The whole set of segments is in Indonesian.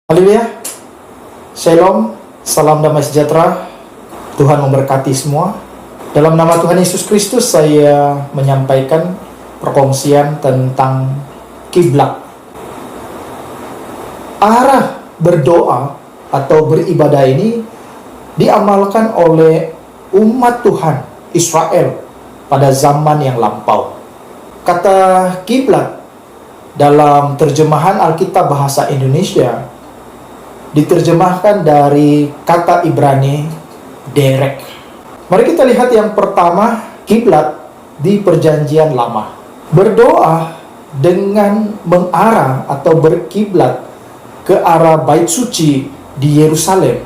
Haleluya, Shalom, salam damai sejahtera. Tuhan memberkati semua. Dalam nama Tuhan Yesus Kristus, saya menyampaikan perkongsian tentang kiblat. Arah berdoa atau beribadah ini diamalkan oleh umat Tuhan Israel pada zaman yang lampau. Kata kiblat dalam terjemahan Alkitab bahasa Indonesia diterjemahkan dari kata Ibrani derek. Mari kita lihat yang pertama, kiblat di Perjanjian Lama. Berdoa dengan mengarah atau berkiblat ke arah Bait Suci di Yerusalem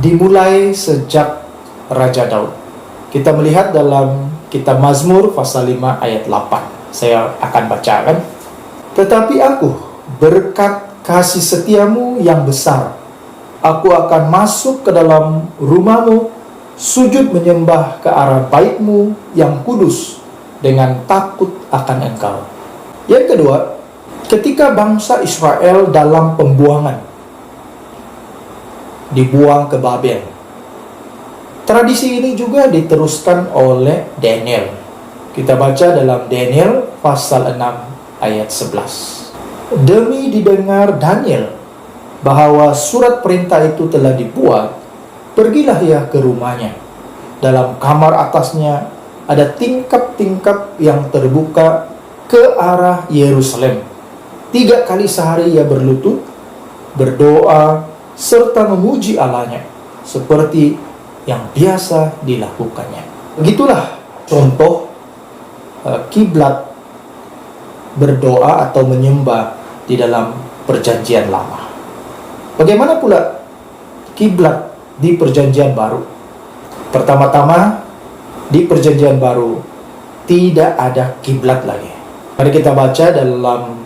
dimulai sejak Raja Daud. Kita melihat dalam kitab Mazmur pasal 5 ayat 8. Saya akan bacakan. Tetapi aku berkat kasih setiamu yang besar, aku akan masuk ke dalam rumahmu, sujud menyembah ke arah baitmu yang kudus dengan takut akan engkau. Yang kedua, ketika bangsa Israel dalam pembuangan, dibuang ke Babel. Tradisi ini juga diteruskan oleh Daniel. Kita baca dalam Daniel pasal 6 ayat 11. Demi didengar Daniel bahwa surat perintah itu telah dibuat, pergilah ia ke rumahnya. Dalam kamar atasnya ada tingkap-tingkap yang terbuka ke arah Yerusalem. 3 kali sehari ia berlutut, berdoa, serta memuji Allahnya, seperti yang biasa dilakukannya. Begitulah contoh kiblat berdoa atau menyembah di dalam Perjanjian Lama. Bagaimana pula kiblat di Perjanjian Baru? Pertama-tama, di Perjanjian Baru tidak ada kiblat lagi. Mari kita baca dalam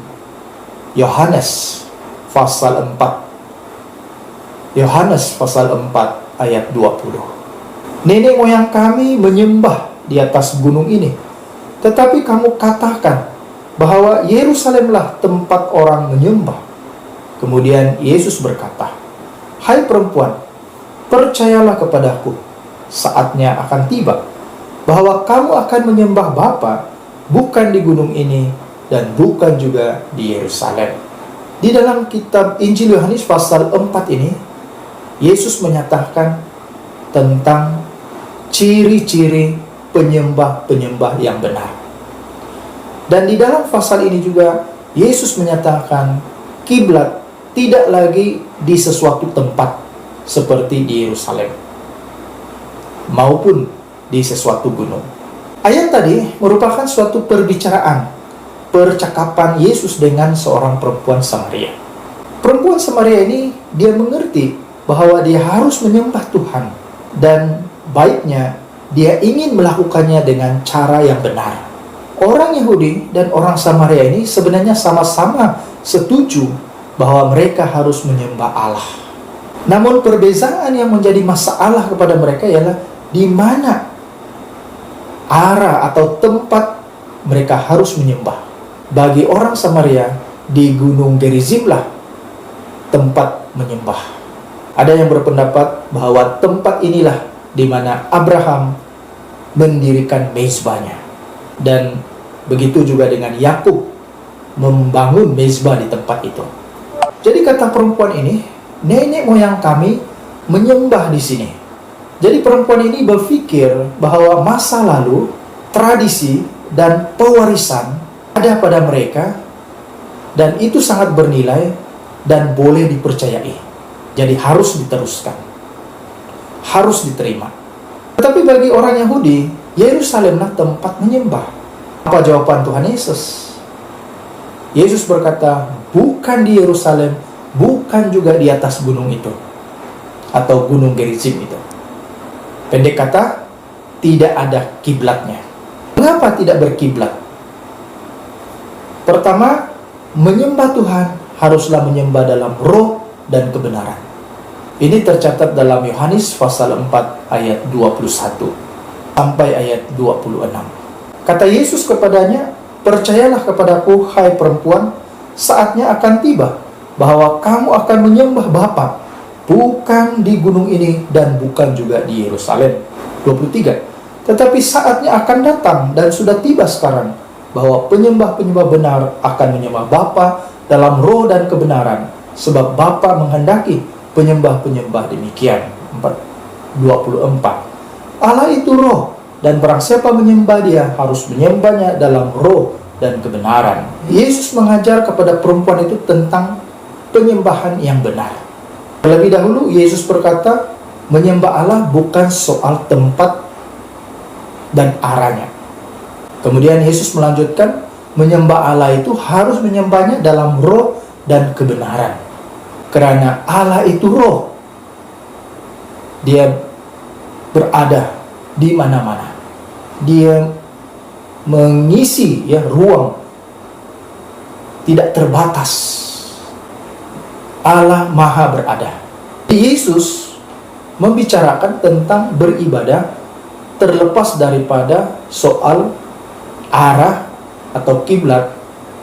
Yohanes pasal 4. Yohanes pasal 4 ayat 20. Nenek moyang kami menyembah di atas gunung ini, tetapi kamu katakan bahwa Yerusalemlah tempat orang menyembah. Kemudian Yesus berkata, "Hai perempuan, percayalah kepadaku, saatnya akan tiba bahwa kamu akan menyembah Bapa bukan di gunung ini dan bukan juga di Yerusalem." Di dalam kitab Injil Yohanes pasal 4 ini, Yesus menyatakan tentang ciri-ciri penyembah-penyembah yang benar. Dan di dalam pasal ini juga Yesus menyatakan kiblat tidak lagi di sesuatu tempat seperti di Yerusalem maupun di sesuatu gunung. Ayat tadi merupakan suatu percakapan Yesus dengan seorang perempuan Samaria. Perempuan Samaria ini dia mengerti bahwa dia harus menyembah Tuhan, dan baiknya dia ingin melakukannya dengan cara yang benar. Orang Yahudi dan orang Samaria ini sebenarnya sama-sama setuju bahwa mereka harus menyembah Allah. Namun perbezaan yang menjadi masalah kepada mereka ialah di mana arah atau tempat mereka harus menyembah. Bagi orang Samaria, di Gunung Gerizimlah tempat menyembah. Ada yang berpendapat bahwa tempat inilah di mana Abraham mendirikan mezbahnya. Dan begitu juga dengan Yakub membangun mezbah di tempat itu. Jadi kata perempuan ini, nenek moyang kami menyembah di sini. Jadi perempuan ini berpikir bahwa masa lalu, tradisi dan pewarisan ada pada mereka, dan itu sangat bernilai dan boleh dipercayai. Jadi harus diteruskan, harus diterima. Tetapi bagi orang Yahudi, Yerusalemlah tempat menyembah. Apa jawaban Tuhan Yesus? Yesus berkata, bukan di Yerusalem, bukan juga di atas gunung itu, atau gunung Gerizim itu. Pendek kata, tidak ada kiblatnya. Mengapa tidak berkiblat? Pertama, menyembah Tuhan haruslah menyembah dalam roh dan kebenaran. Ini tercatat dalam Yohanes pasal 4 ayat 21 sampai ayat 26. Kata Yesus kepadanya, "Percayalah kepadaku, hai perempuan, saatnya akan tiba bahwa kamu akan menyembah Bapa bukan di gunung ini dan bukan juga di Yerusalem. 23. Tetapi saatnya akan datang dan sudah tiba sekarang bahwa penyembah-penyembah benar akan menyembah Bapa dalam roh dan kebenaran, sebab Bapa menghendaki penyembah-penyembah demikian. 24. Allah itu roh, dan barang siapa menyembah Dia harus menyembahnya dalam roh dan kebenaran. Yesus mengajar kepada perempuan itu tentang penyembahan yang benar. Terlebih dahulu Yesus berkata, menyembah Allah bukan soal tempat dan arahnya. Kemudian Yesus melanjutkan, menyembah Allah itu harus menyembahnya dalam roh dan kebenaran. Karena Allah itu roh, Dia berada di mana-mana. Dia mengisi ruang tidak terbatas. Allah Maha berada. Yesus membicarakan tentang beribadah terlepas daripada soal arah atau kiblat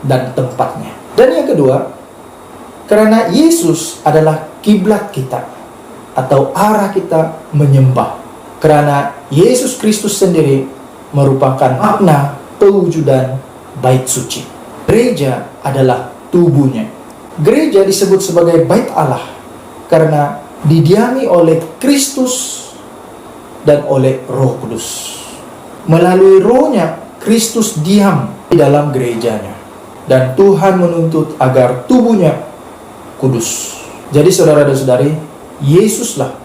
dan tempatnya. Dan yang kedua, karena Yesus adalah kiblat kita atau arah kita menyembah. Karena Yesus Kristus sendiri merupakan makna pewujudan bait suci. Gereja adalah tubuhnya. Gereja disebut sebagai bait Allah karena didiami oleh Kristus dan oleh Roh Kudus. Melalui rohnya, Kristus diam di dalam gerejanya. Dan Tuhan menuntut agar tubuhnya kudus. Jadi saudara dan saudari, Yesuslah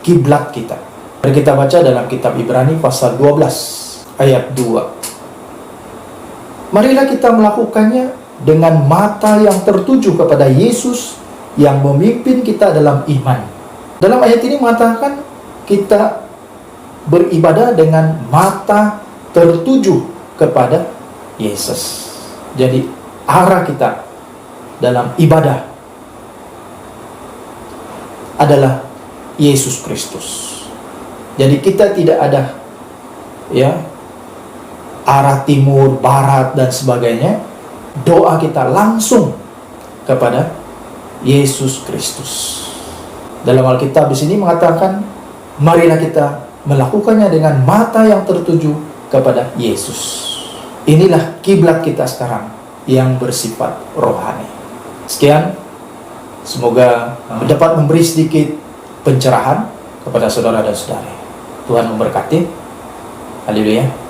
kiblat kita. Mari kita baca dalam kitab Ibrani pasal 12 ayat 2. Marilah kita melakukannya dengan mata yang tertuju kepada Yesus yang memimpin kita dalam iman. Dalam ayat ini mengatakan kita beribadah dengan mata tertuju kepada Yesus. Jadi arah kita dalam ibadah adalah Yesus Kristus. Jadi kita tidak ada arah timur, barat dan sebagainya. Doa kita langsung kepada Yesus Kristus. Dalam Alkitab di sini mengatakan, marilah kita melakukannya dengan mata yang tertuju kepada Yesus. Inilah kiblat kita sekarang yang bersifat rohani. Sekian, semoga dapat memberi sedikit pencerahan kepada saudara dan saudari. Tuhan memberkati. Haleluya.